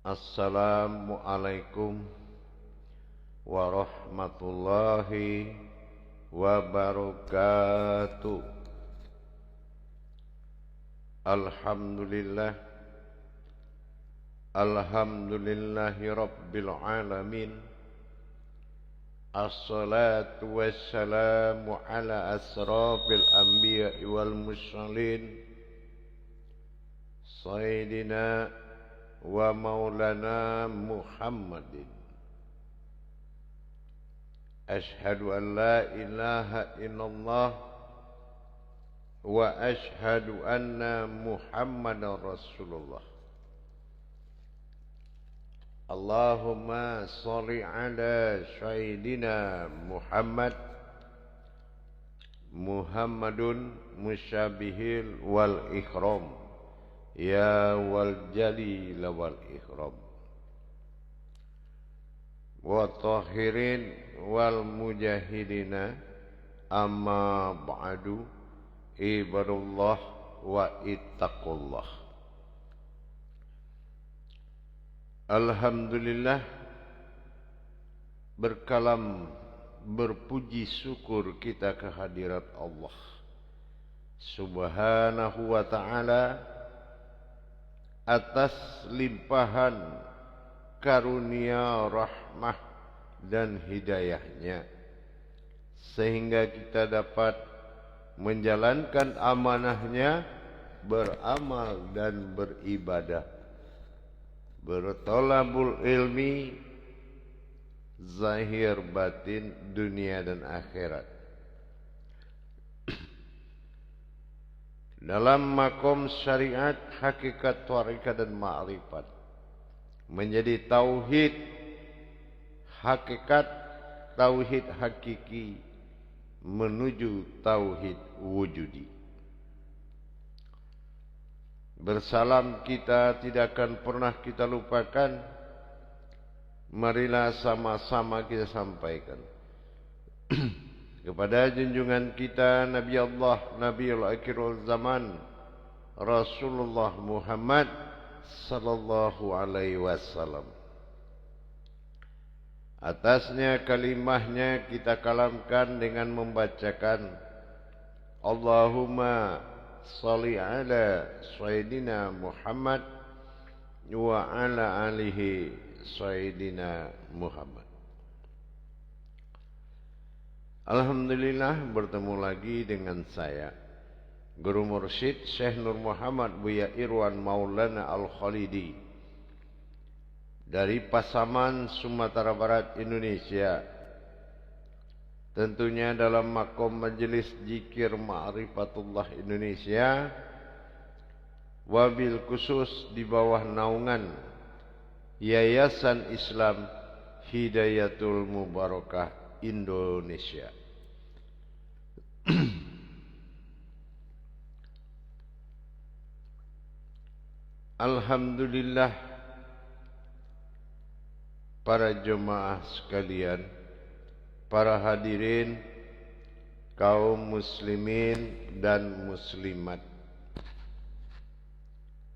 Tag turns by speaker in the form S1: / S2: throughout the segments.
S1: Assalamualaikum warahmatullahi wabarakatuh. Alhamdulillah, alhamdulillahi rabbil alamin. Assalatu wassalamu ala asrafil anbiya'i wal mursalin, sayyidina wa maulana Muhammadin. Ashhadu an la ilaha illallah wa ashhadu anna Muhammadan Rasulullah. Allahumma sholli ala sayyidina Muhammadun musyabihil wal ikram, ya wal jalil wal ikram, wa tahirin wal mujahidina, amma ba'du, ibadullah wa ittaqullah. Alhamdulillah, berkalam berpuji syukur kita kehadirat Allah Subhanahu wa ta'ala atas limpahan karunia, rahmah dan hidayahnya, sehingga kita dapat menjalankan amanahnya, beramal dan beribadah, bertolabul ilmi, zahir batin, dunia dan akhirat, dalam makom syariat, hakikat, tarikat dan ma'rifat, menjadi tauhid hakikat, tauhid hakiki, menuju tauhid wujudi. Bersalam kita tidak akan pernah kita lupakan. Marilah sama-sama kita sampaikan kepada junjungan kita Nabi Allah, Nabiul Akhirul Zaman, Rasulullah Muhammad sallallahu alaihi wasallam. Atasnya kalimahnya kita kalamkan dengan membacakan Allahumma sholli ala sayyidina Muhammad wa ala alihi sayyidina Muhammad. Alhamdulillah, bertemu lagi dengan saya, Guru Mursyid Syekh Nur Muhammad Buya Irwan Maulana Al-Khalidi dari Pasaman, Sumatera Barat, Indonesia. Tentunya dalam makom Majelis Zikir Ma'rifatullah Indonesia, wabil khusus di bawah naungan Yayasan Islam Hidayatul Mubarakah Indonesia. Alhamdulillah, para jemaah sekalian, para hadirin, kaum muslimin dan muslimat,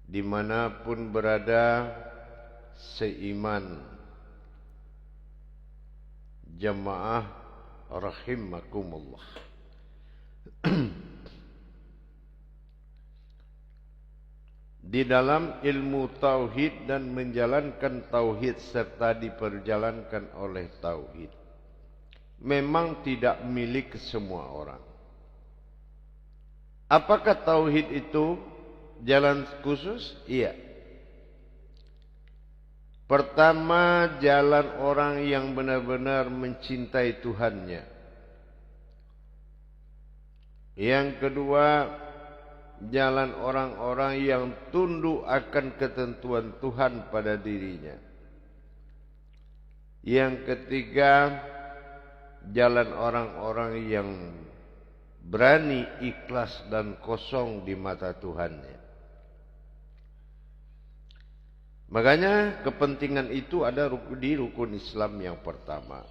S1: dimanapun berada, seiman, jamaah rahimakumullah. Di dalam ilmu tauhid dan menjalankan tauhid serta diperjalankan oleh tauhid memang tidak milik semua orang. Apakah tauhid itu jalan khusus? Iya. Pertama, jalan orang yang benar-benar mencintai Tuhannya. Yang kedua, jalan orang-orang yang tunduk akan ketentuan Tuhan pada dirinya. Yang ketiga, jalan orang-orang yang berani, ikhlas dan kosong di mata Tuhannya. Makanya kepentingan itu ada di rukun Islam yang pertama.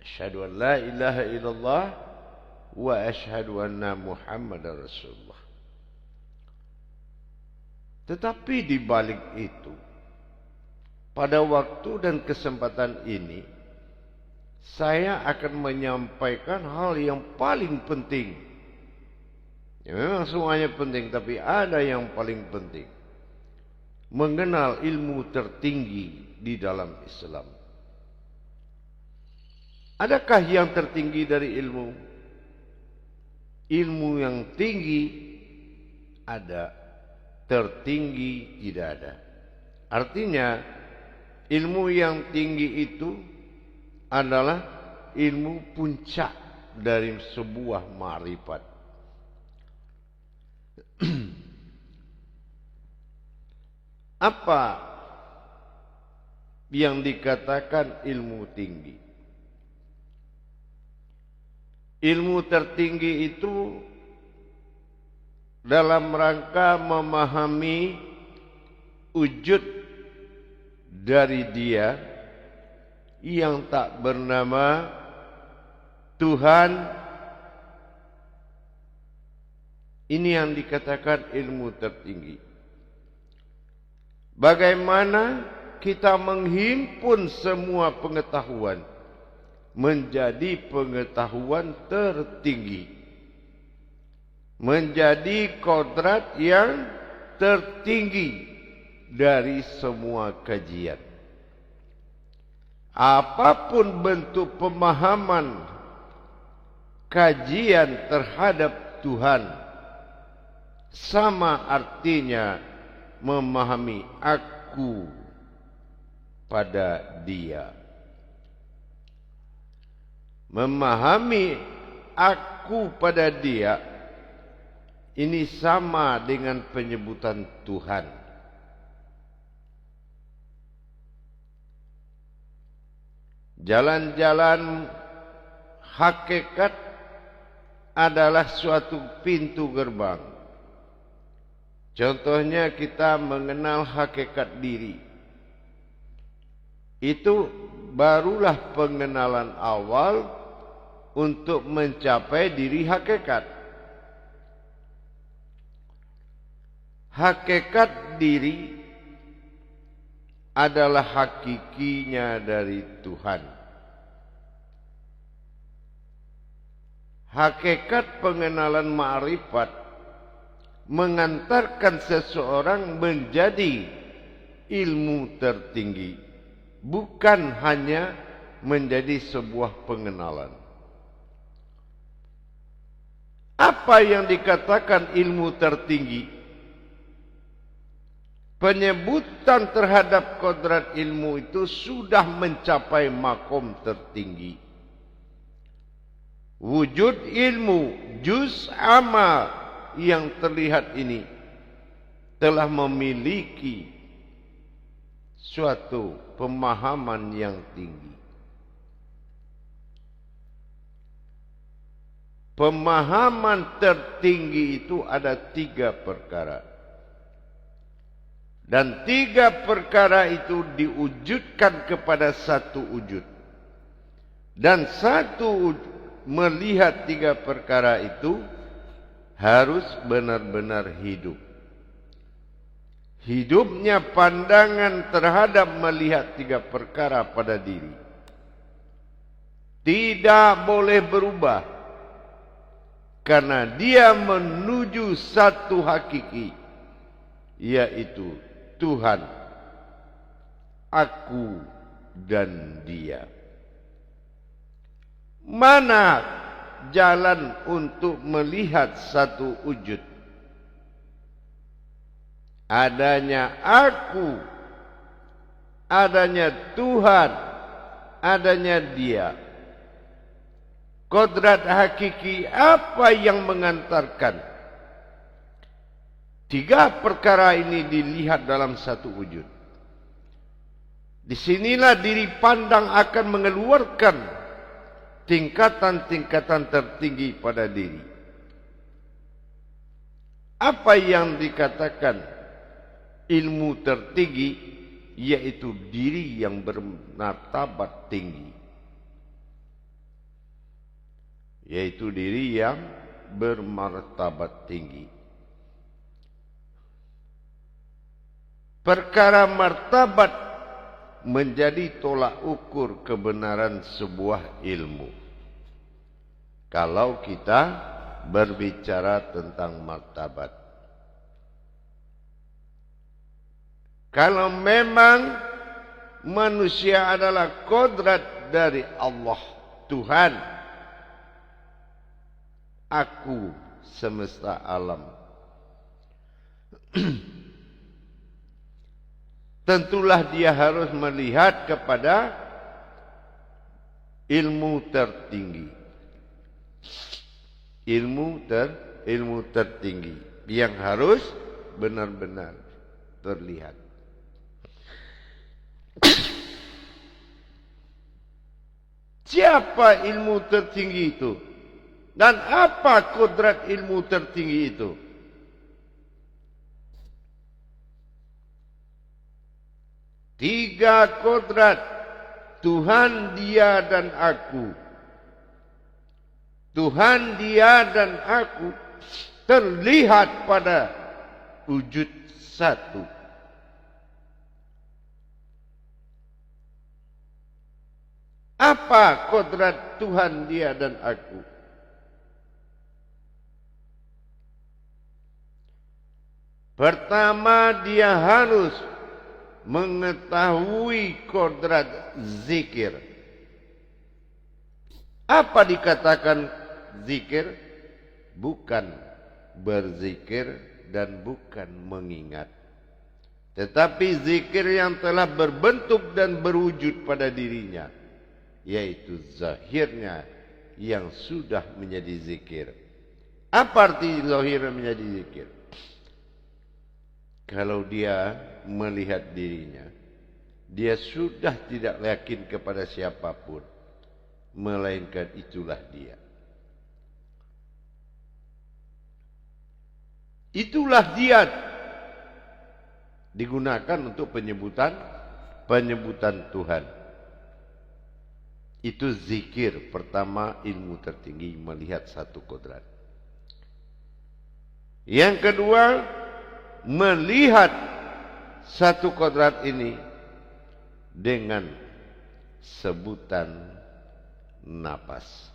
S1: Asyhadu an la ilaha illallah wa asyhadu anna Muhammadar Rasulullah. Tetapi di balik itu pada waktu dan kesempatan ini saya akan menyampaikan hal yang paling penting. Ya, memang semuanya penting, tapi ada yang paling penting. Mengenal ilmu tertinggi di dalam Islam. Adakah yang tertinggi dari ilmu? Ilmu yang tinggi ada, tertinggi tidak ada. Artinya ilmu yang tinggi itu adalah ilmu puncak dari sebuah ma'rifat. Apa yang dikatakan ilmu tinggi? Ilmu tertinggi itu dalam rangka memahami wujud dari Dia yang tak bernama Tuhan. Ini yang dikatakan ilmu tertinggi. Bagaimana kita menghimpun semua pengetahuan menjadi pengetahuan tertinggi, menjadi kodrat yang tertinggi dari semua kajian. Apapun bentuk pemahaman kajian terhadap Tuhan, sama artinya memahami aku pada Dia. Memahami aku pada Dia ini sama dengan penyebutan Tuhan. Jalan-jalan hakikat adalah suatu pintu gerbang. Contohnya kita mengenal hakikat diri. Itu barulah pengenalan awal untuk mencapai diri hakikat. Hakikat diri adalah hakikinya dari Tuhan. Hakikat pengenalan ma'rifat mengantarkan seseorang menjadi ilmu tertinggi, bukan hanya menjadi sebuah pengenalan. Apa yang dikatakan ilmu tertinggi? Penyebutan terhadap kodrat ilmu itu sudah mencapai makom tertinggi. Wujud ilmu, juz amal yang terlihat ini telah memiliki suatu pemahaman yang tinggi. Pemahaman tertinggi itu ada 3 perkara. Dan 3 perkara itu diwujudkan kepada satu wujud. Dan satu melihat 3 perkara itu harus benar-benar hidup. Hidupnya pandangan terhadap melihat 3 perkara pada diri tidak boleh berubah, karena dia menuju satu hakiki, yaitu Tuhan, aku, dan Dia. Mana jalan untuk melihat satu wujud? Adanya aku, adanya Tuhan, adanya Dia. Kodrat hakiki apa yang mengantarkan 3 perkara ini dilihat dalam satu wujud? Disinilah diri pandang akan mengeluarkan tingkatan-tingkatan tertinggi pada diri. Apa yang dikatakan ilmu tertinggi? Yaitu diri yang bermartabat tinggi. Yaitu diri yang bermartabat tinggi. Perkara martabat menjadi tolak ukur kebenaran sebuah ilmu. Kalau kita berbicara tentang martabat. Kalau memang manusia adalah kodrat dari Allah, Tuhan, aku semesta alam, tentulah dia harus melihat kepada ilmu tertinggi. Ilmu tertinggi yang harus benar-benar terlihat. Siapa ilmu tertinggi itu? Dan apa kodrat ilmu tertinggi itu? Tiga kodrat, Tuhan, Dia, dan Aku. Tuhan, Dia, dan Aku terlihat pada wujud satu. Apa kodrat Tuhan, Dia, dan Aku? Pertama, dia harus mengetahui kodrat zikir. Apa dikatakan zikir? Bukan berzikir dan bukan mengingat, tetapi zikir yang telah berbentuk dan berwujud pada dirinya, yaitu zahirnya yang sudah menjadi zikir. Apa arti zahirnya menjadi zikir? Kalau dia melihat dirinya, dia sudah tidak yakin kepada siapapun, melainkan itulah dia. Itulah dia digunakan untuk penyebutan Tuhan. Itu zikir. Pertama, ilmu tertinggi, melihat satu kodrat. Yang kedua, melihat satu kodrat ini dengan sebutan napas.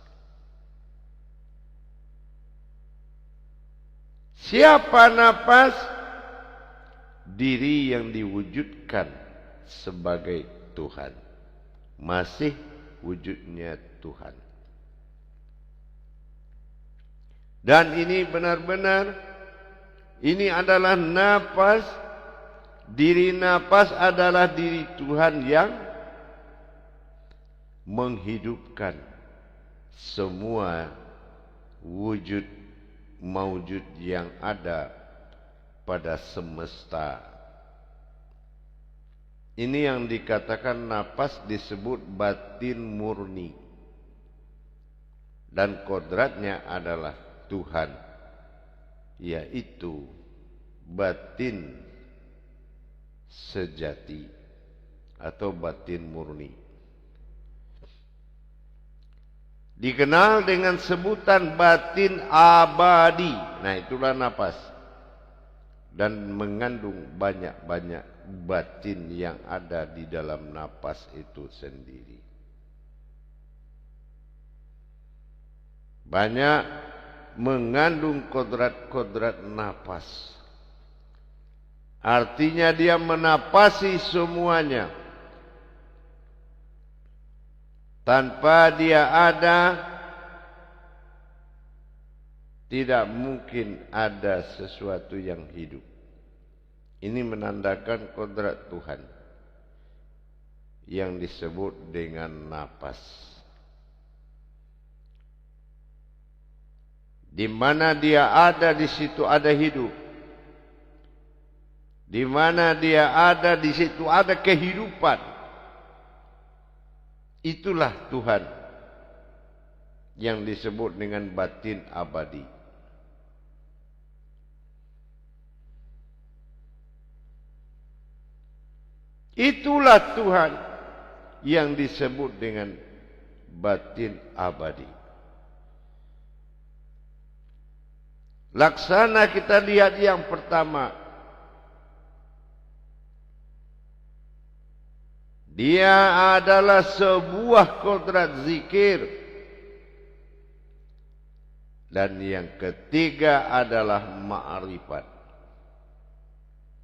S1: Siapa napas? Diri yang diwujudkan sebagai Tuhan, masih wujudnya Tuhan. Dan ini benar-benar, ini adalah napas. Diri napas adalah diri Tuhan yang menghidupkan semua wujud maujud yang ada pada semesta. Ini yang dikatakan napas disebut batin murni. Dan kodratnya adalah Tuhan, yaitu batin sejati atau batin murni. Dikenal dengan sebutan batin abadi. Nah, itulah napas. Dan mengandung banyak-banyak batin yang ada di dalam napas itu sendiri. Banyak mengandung kodrat-kodrat napas. Artinya dia menapasi semuanya. Tanpa dia ada, tidak mungkin ada sesuatu yang hidup. Ini menandakan kodrat Tuhan yang disebut dengan napas. Di mana dia ada, di situ ada hidup. Di mana dia ada, di situ ada kehidupan. Itulah Tuhan yang disebut dengan batin abadi. Itulah Tuhan yang disebut dengan batin abadi. Laksana kita lihat yang pertama. Dia adalah sebuah kodrat zikir. Dan yang ketiga adalah ma'rifat.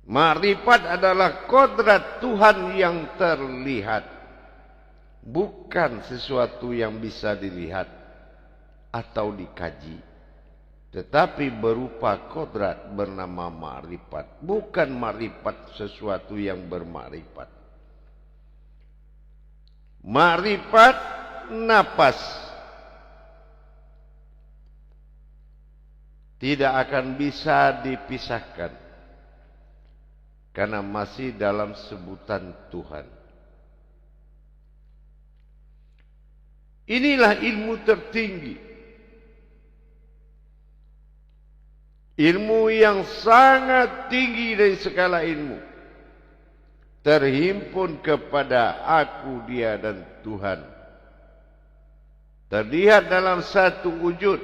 S1: Ma'rifat adalah kodrat Tuhan yang terlihat. Bukan sesuatu yang bisa dilihat atau dikaji. Tetapi berupa kodrat bernama ma'rifat. Bukan ma'rifat sesuatu yang berma'rifat. Ma'rifat napas. Tidak akan bisa dipisahkan. Karena masih dalam sebutan Tuhan. Inilah ilmu tertinggi. Ilmu yang sangat tinggi dari segala ilmu. Terhimpun kepada aku, dia dan Tuhan. Terlihat dalam satu wujud.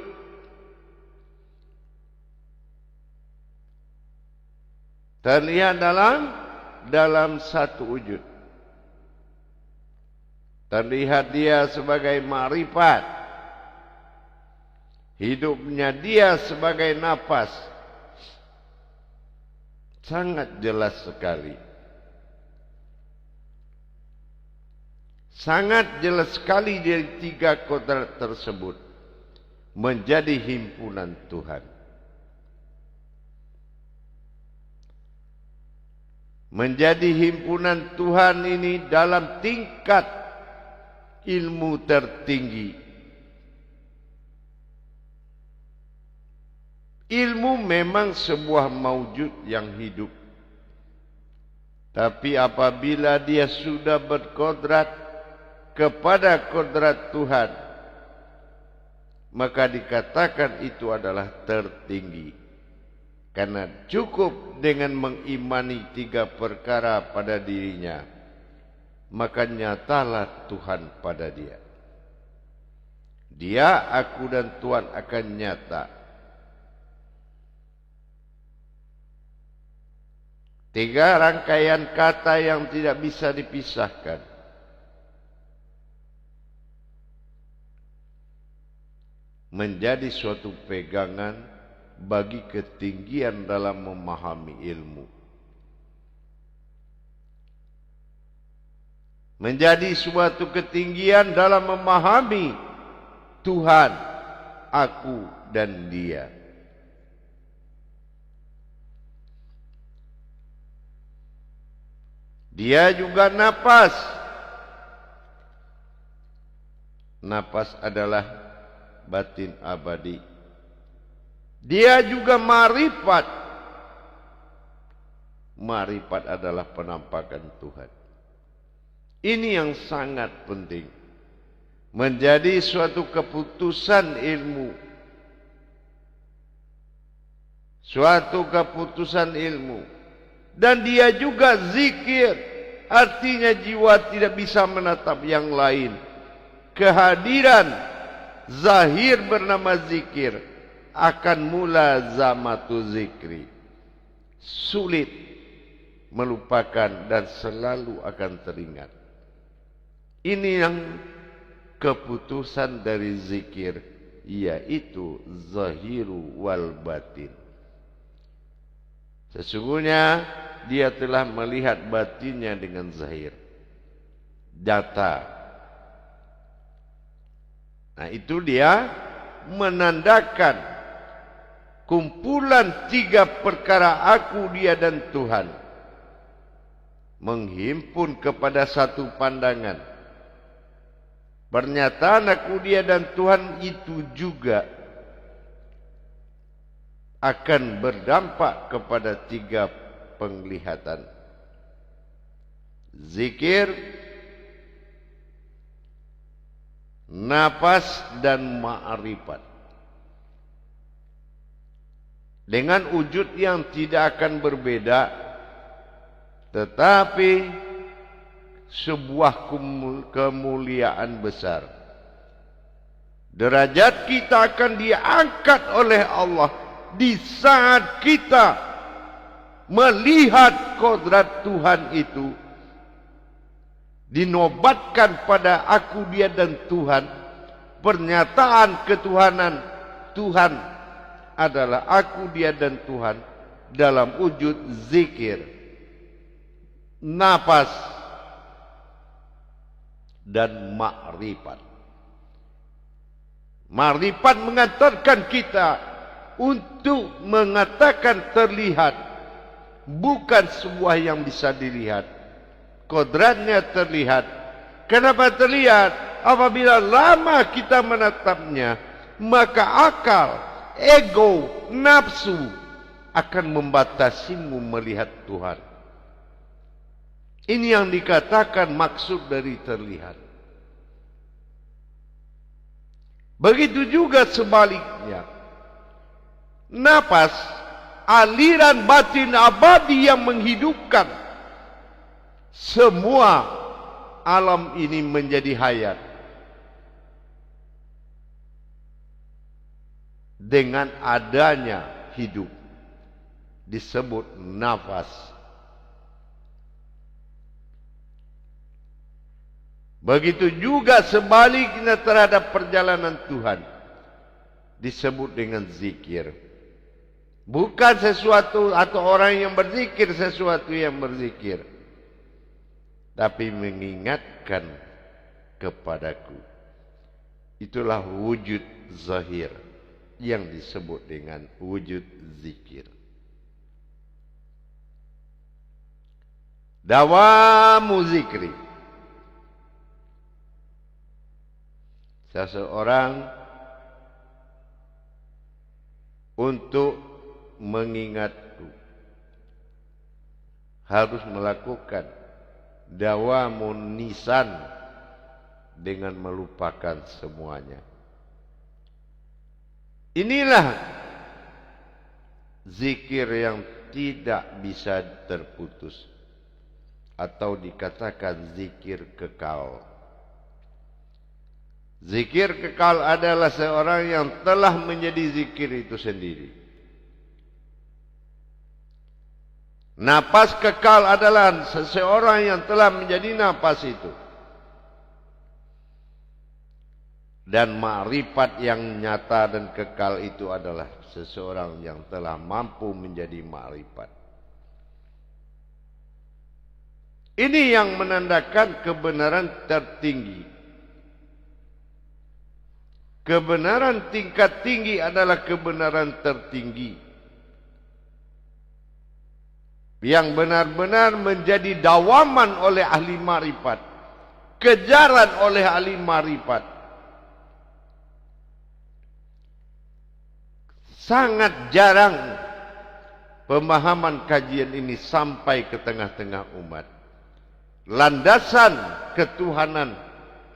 S1: Terlihat dalam satu wujud. Terlihat dia sebagai ma'rifat. Hidupnya dia sebagai napas. Sangat jelas sekali. Sangat jelas sekali dari tiga kodrat tersebut. Menjadi himpunan Tuhan. Menjadi himpunan Tuhan ini dalam tingkat ilmu tertinggi. Ilmu memang sebuah maujud yang hidup. Tapi apabila dia sudah berkodrat kepada kodrat Tuhan, maka dikatakan itu adalah tertinggi. Karena cukup dengan mengimani tiga perkara pada dirinya, maka nyatalah Tuhan pada dia. Dia, aku dan Tuhan akan nyata. Tiga rangkaian kata yang tidak bisa dipisahkan. Menjadi suatu pegangan bagi ketinggian dalam memahami ilmu. Menjadi suatu ketinggian dalam memahami Tuhan, aku dan dia. Dia juga napas. Napas adalah batin abadi. Dia juga ma'rifat. Ma'rifat adalah penampakan Tuhan. Ini yang sangat penting. Menjadi suatu keputusan ilmu. Suatu keputusan ilmu. Dan dia juga zikir. Artinya jiwa tidak bisa menatap yang lain. Kehadiran zahir bernama zikir akan mula zamatu zikri. Sulit melupakan dan selalu akan teringat. Ini yang keputusan dari zikir, yaitu zahiru wal batin. Sesungguhnya dia telah melihat batinnya dengan zahir. Data. Nah itu dia menandakan kumpulan tiga perkara aku, dia dan Tuhan. Menghimpun kepada satu pandangan. Pernyataan aku, dia dan Tuhan itu juga akan berdampak kepada tiga penglihatan. Zikir, napas dan ma'rifat. Dengan wujud yang tidak akan berbeda, tetapi sebuah kemuliaan besar. Derajat kita akan diangkat oleh Allah di saat kita melihat kodrat Tuhan itu dinobatkan pada aku, dia dan Tuhan. Pernyataan ketuhanan Tuhan adalah aku, dia dan Tuhan dalam wujud zikir, nafas, dan makrifat. Makrifat mengantarkan kita untuk mengatakan terlihat, bukan sebuah yang bisa dilihat. Kodratnya terlihat. Kenapa terlihat? Apabila lama kita menatapnya, maka akal, ego, nafsu akan membatasimu melihat Tuhan. Ini yang dikatakan maksud dari terlihat. Begitu juga sebaliknya. Nafas, aliran batin abadi yang menghidupkan semua alam ini menjadi hayat. Dengan adanya hidup disebut nafas. Begitu juga sebaliknya terhadap perjalanan Tuhan disebut dengan zikir. Bukan sesuatu atau orang yang berzikir sesuatu yang berzikir, tapi mengingatkan kepadaku. Itulah wujud zahir yang disebut dengan wujud zikir. Dawamu zikri. Seseorang untuk mengingatku harus melakukan dawamun nisan dengan melupakan semuanya. Inilah zikir yang tidak bisa terputus, atau dikatakan zikir kekal. Zikir kekal adalah seorang yang telah menjadi zikir itu sendiri. Napas kekal adalah seseorang yang telah menjadi napas itu. Dan ma'rifat yang nyata dan kekal itu adalah seseorang yang telah mampu menjadi ma'rifat. Ini yang menandakan kebenaran tertinggi. Kebenaran tingkat tinggi adalah kebenaran tertinggi, yang benar-benar menjadi dawaman oleh ahli ma'rifat, kejaran oleh ahli ma'rifat. Sangat jarang pemahaman kajian ini sampai ke tengah-tengah umat. Landasan ketuhanan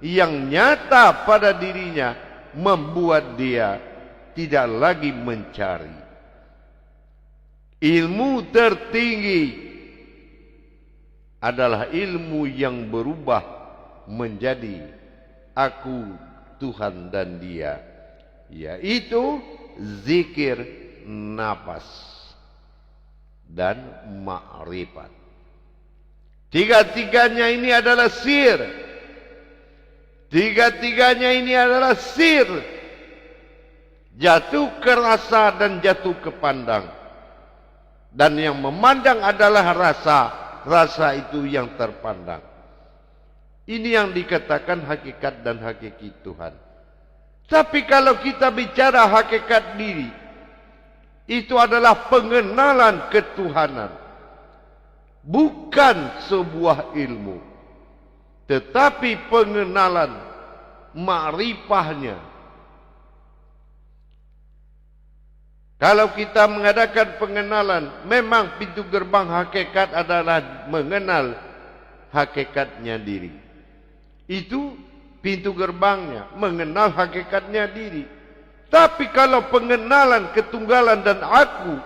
S1: yang nyata pada dirinya membuat dia tidak lagi mencari. Ilmu tertinggi adalah ilmu yang berubah menjadi aku, Tuhan dan dia, yaitu zikir, nafas, dan ma'rifat. Tiga-tiganya ini adalah sir. Tiga-tiganya ini adalah sir. Jatuh ke rasa dan jatuh ke pandang. Dan yang memandang adalah rasa. Rasa itu yang terpandang. Ini yang dikatakan hakikat dan hakiki Tuhan. Tapi kalau kita bicara hakikat diri, itu adalah pengenalan ketuhanan. Bukan sebuah ilmu, tetapi pengenalan ma'rifahnya. Kalau kita mengadakan pengenalan, memang pintu gerbang hakikat adalah mengenal hakikatnya diri. Itu pintu gerbangnya, mengenal hakikatnya diri. Tapi kalau pengenalan ketunggalan dan aku,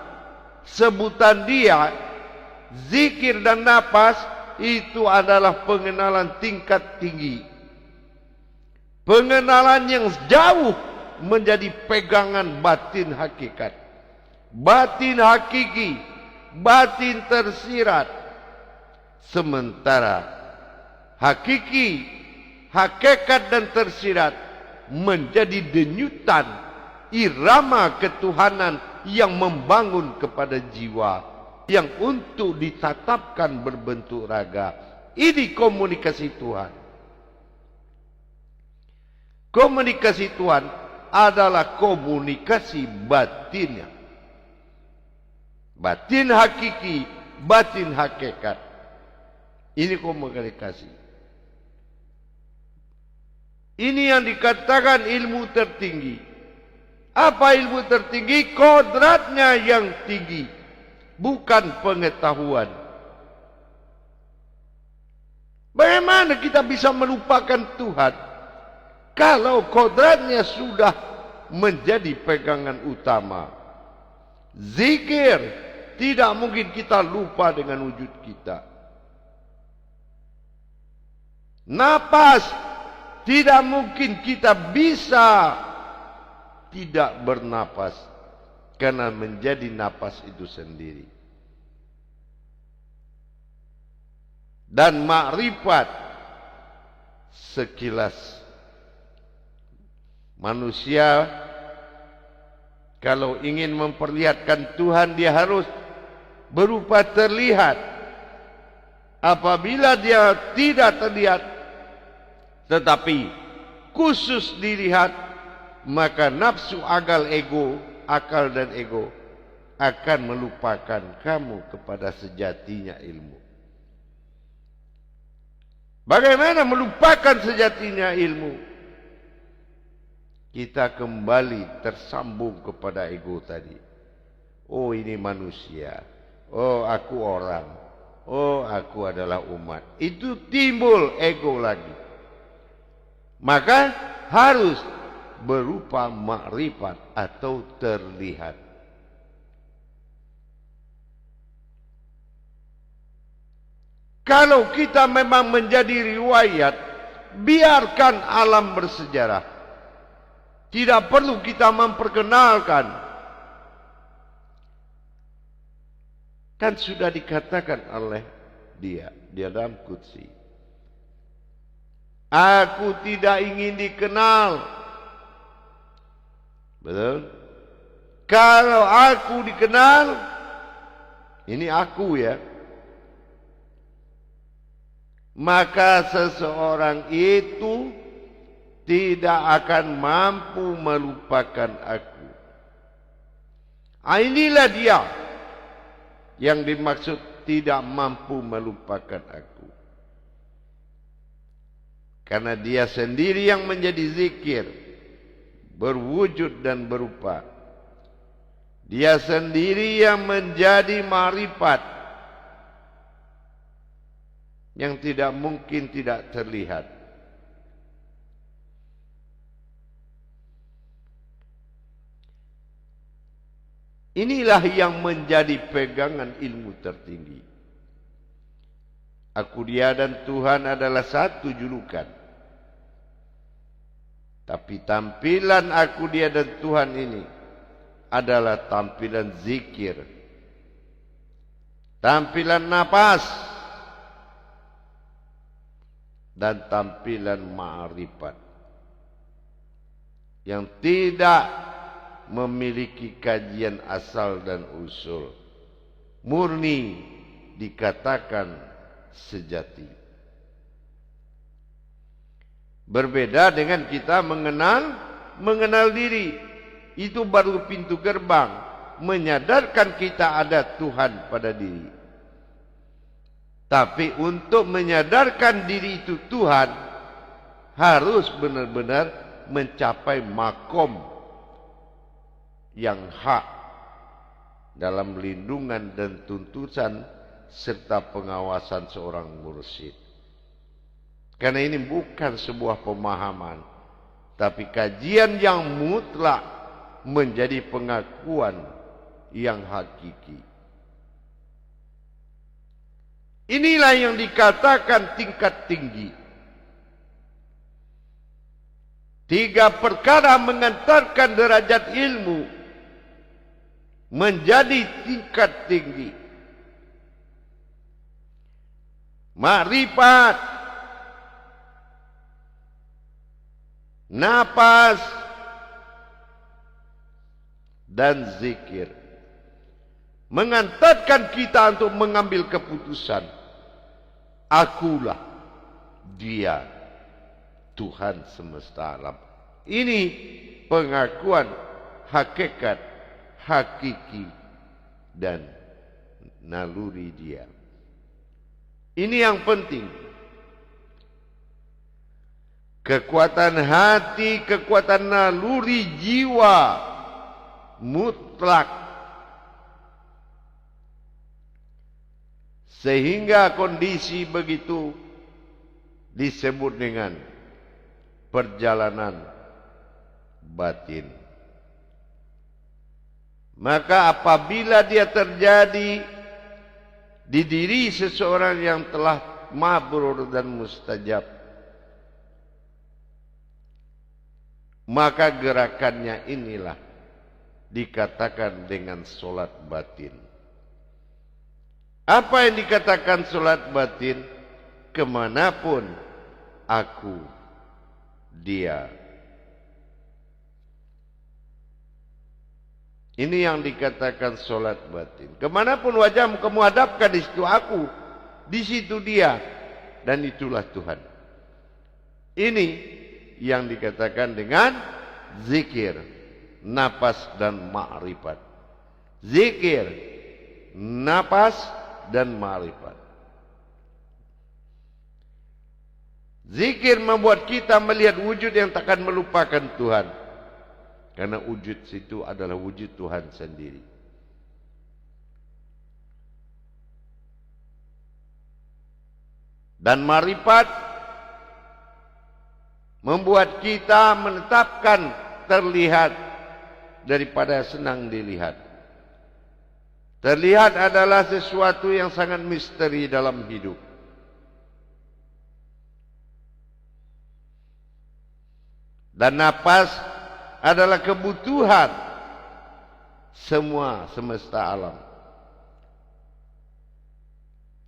S1: sebutan dia, zikir dan nafas, itu adalah pengenalan tingkat tinggi. Pengenalan yang jauh menjadi pegangan batin hakikat. Batin hakiki, batin tersirat. Sementara hakiki, hakikat dan tersirat menjadi denyutan irama ketuhanan yang membangun kepada jiwa, yang untuk ditatapkan berbentuk raga. Ini komunikasi Tuhan. Komunikasi Tuhan adalah komunikasi batinnya. Batin hakiki, batin hakikat. Ini komunikasi. Ini yang dikatakan ilmu tertinggi. Apa ilmu tertinggi? Kodratnya yang tinggi, bukan pengetahuan. Bagaimana kita bisa melupakan Tuhan kalau kodratnya sudah menjadi pegangan utama? Zikir, tidak mungkin kita lupa dengan wujud kita. Napas, tidak mungkin kita bisa tidak bernapas, karena menjadi napas itu sendiri. Dan makrifat, sekilas manusia kalau ingin memperlihatkan Tuhan, dia harus berupa terlihat. Apabila dia tidak terlihat tetapi khusus dilihat, maka nafsu akal dan ego akan melupakan kamu kepada sejatinya ilmu. Bagaimana melupakan sejatinya ilmu? Kita kembali tersambung kepada ego tadi. Oh, ini manusia. Oh, aku orang. Oh, aku adalah umat. Itu timbul ego lagi. Maka harus berupa makrifat atau terlihat. Kalau kita memang menjadi riwayat, biarkan alam bersejarah. Tidak perlu kita memperkenalkan. Kan sudah dikatakan oleh dia dalam Qudsi. Aku tidak ingin dikenal. Betul? Kalau aku dikenal, ini aku ya, maka seseorang itu tidak akan mampu melupakan aku. Inilah dia yang dimaksud tidak mampu melupakan aku. Karena dia sendiri yang menjadi zikir, berwujud dan berupa. Dia sendiri yang menjadi ma'rifat, yang tidak mungkin tidak terlihat. Inilah yang menjadi pegangan ilmu tertinggi. Aku, dia dan Tuhan adalah satu julukan. Tapi tampilan aku, dia dan Tuhan ini adalah tampilan zikir, tampilan napas, dan tampilan ma'rifat yang tidak memiliki kajian asal dan usul, murni dikatakan sejati. Berbeda dengan kita mengenal diri. Itu baru pintu gerbang menyadarkan kita ada Tuhan pada diri. Tapi untuk menyadarkan diri itu Tuhan, harus benar-benar mencapai makom yang hak dalam lindungan dan tuntutan serta pengawasan seorang mursyid. Karena ini bukan sebuah pemahaman, tapi kajian yang mutlak menjadi pengakuan yang hakiki. Inilah yang dikatakan tingkat tinggi. 3 perkara mengantarkan derajat ilmu menjadi tingkat tinggi. Makrifat, napas, dan zikir. Mengantarkan kita untuk mengambil keputusan. Akulah dia, Tuhan semesta alam. Ini pengakuan hakikat, hakiki, dan naluri dia. Ini yang penting. Kekuatan hati, kekuatan naluri jiwa mutlak. Sehingga kondisi begitu disebut dengan perjalanan batin. Maka apabila dia terjadi di diri seseorang yang telah mabrur dan mustajab, maka gerakannya inilah dikatakan dengan solat batin. Apa yang dikatakan solat batin? Kemanapun aku, dia. Ini yang dikatakan solat batin. Kemanapun wajahmu kamu hadapkan, di situ aku, di situ dia, dan itulah Tuhan. Ini yang dikatakan dengan zikir, napas dan ma'rifat. Zikir, napas dan ma'rifat. Zikir membuat kita melihat wujud yang takkan melupakan Tuhan. Karena wujud situ adalah wujud Tuhan sendiri. Dan ma'rifat membuat kita menetapkan terlihat daripada senang dilihat. Terlihat adalah sesuatu yang sangat misteri dalam hidup. Dan napas adalah kebutuhan semua semesta alam.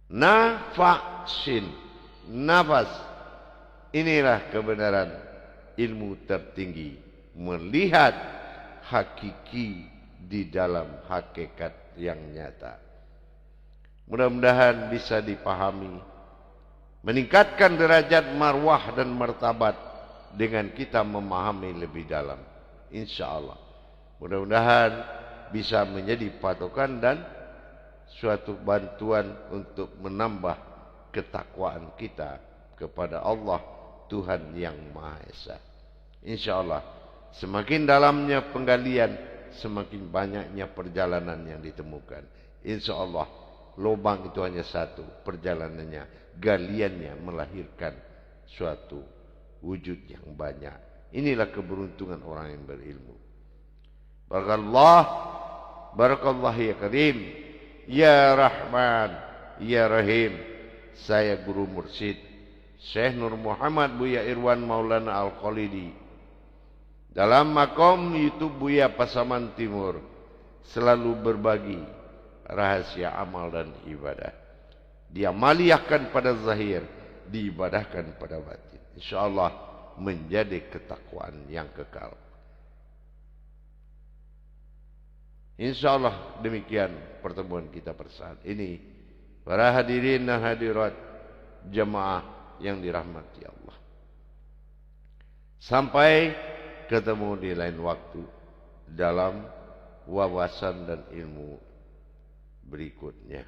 S1: Nafaksin, nafas. Inilah kebenaran ilmu tertinggi. Melihat hakiki di dalam hakikat yang nyata. Mudah-mudahan bisa dipahami. Meningkatkan derajat marwah dan martabat dengan kita memahami lebih dalam. InsyaAllah. Mudah-mudahan bisa menjadi patokan dan suatu bantuan untuk menambah ketakwaan kita kepada Allah Tuhan yang Maha Esa. InsyaAllah. Semakin dalamnya penggalian, semakin banyaknya perjalanan yang ditemukan. InsyaAllah lubang itu hanya satu. Perjalanannya, galiannya melahirkan suatu wujud yang banyak. Inilah keberuntungan orang yang berilmu. Barakallah ya Karim, ya Rahman, ya Rahim. Saya Guru Mursyid Syekh Nur Muhammad Buya Irwan Maulana Al-Khalidi. Dalam makom YouTube Buya Pasaman Timur selalu berbagi rahasia amal dan ibadah. Diamaliahkan pada zahir, diibadahkan pada batin. InsyaAllah menjadi ketakwaan yang kekal. InsyaAllah demikian pertemuan kita pada saat ini. Para hadirin dan hadirat jemaah yang dirahmati Allah. Sampai ketemu di lain waktu dalam wawasan dan ilmu berikutnya.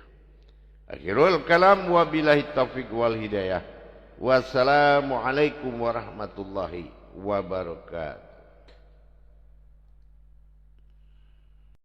S1: Akhirul kalam wa billahi taufiq wal hidayah. Wassalamualaikum warahmatullahi wabarakatuh.